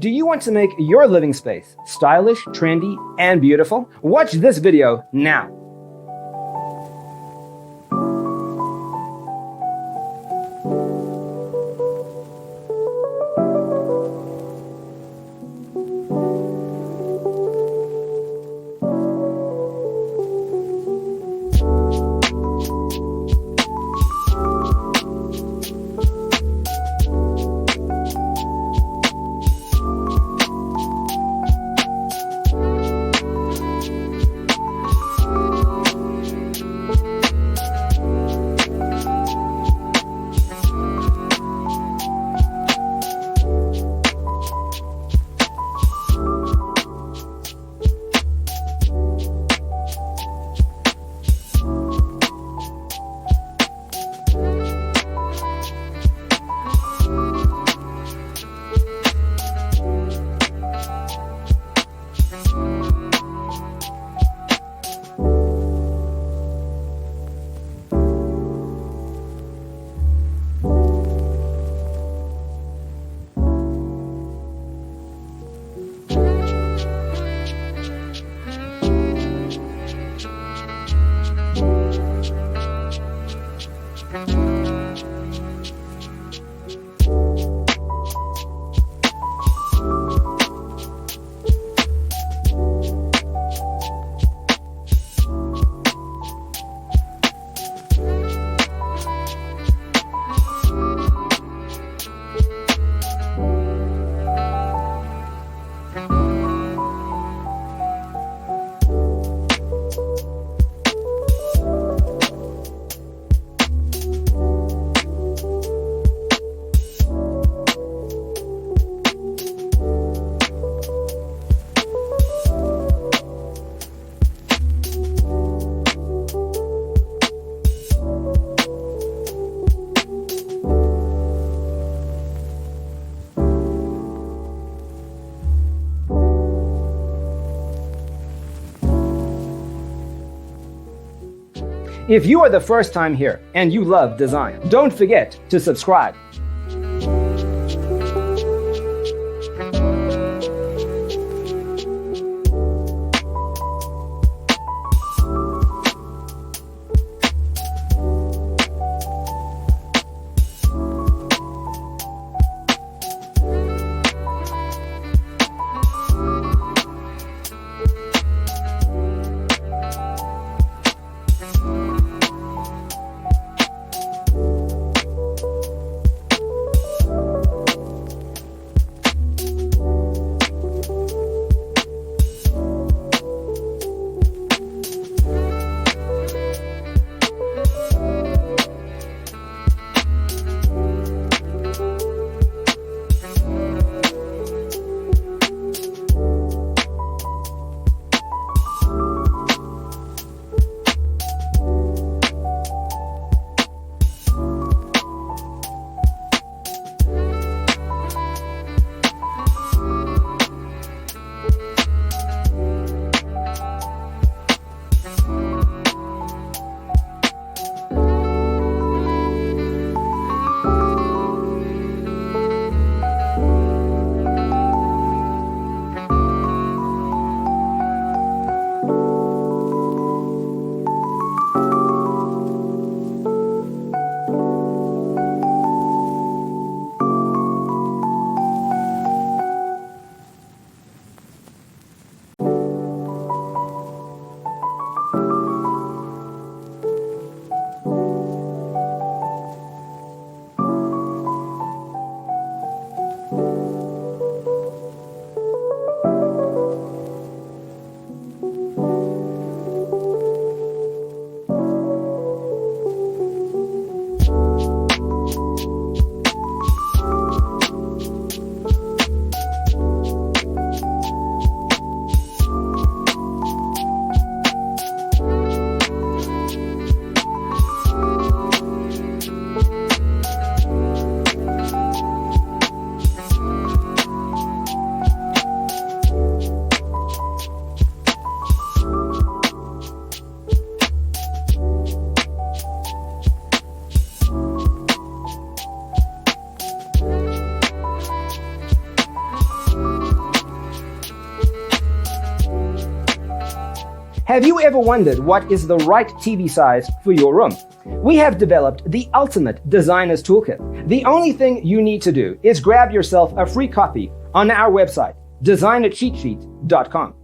Do you want to make your living space stylish, trendy, and beautiful? Watch this video now. If you are the first time here and you love design, don't forget to subscribe. Have you ever wondered what is the right TV size for your room? We have developed the ultimate designer's toolkit. The only thing you need to do is grab yourself a free copy on our website, designercheatsheet.com.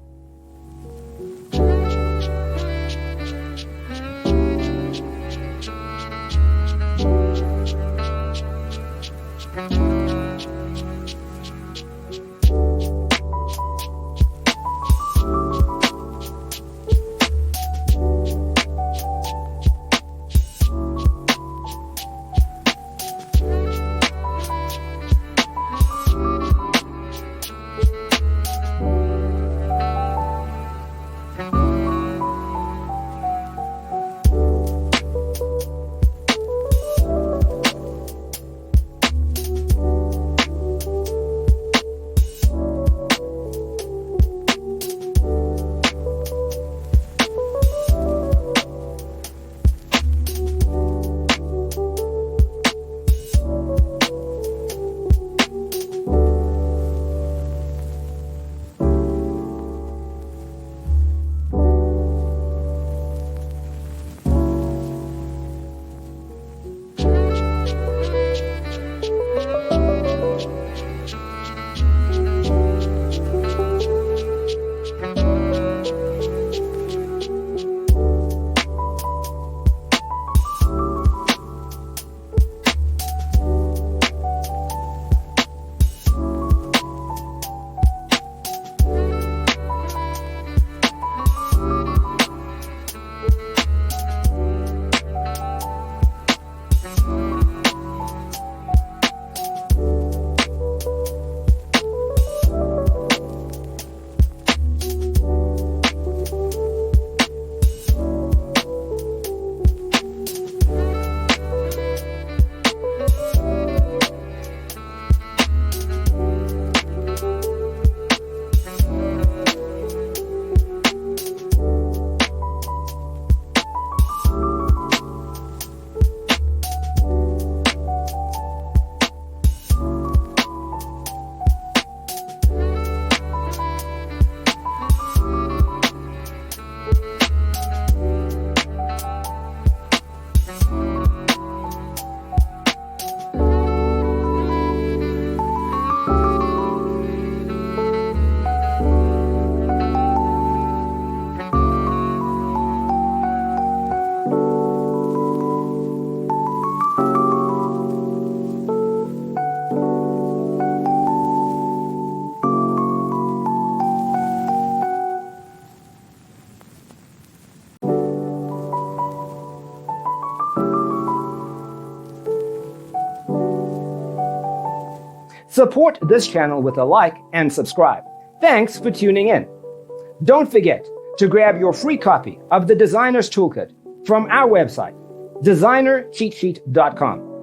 Support this channel with a like and subscribe. Thanks for tuning in. Don't forget to grab your free copy of the Designer's Toolkit from our website, designercheatsheet.com.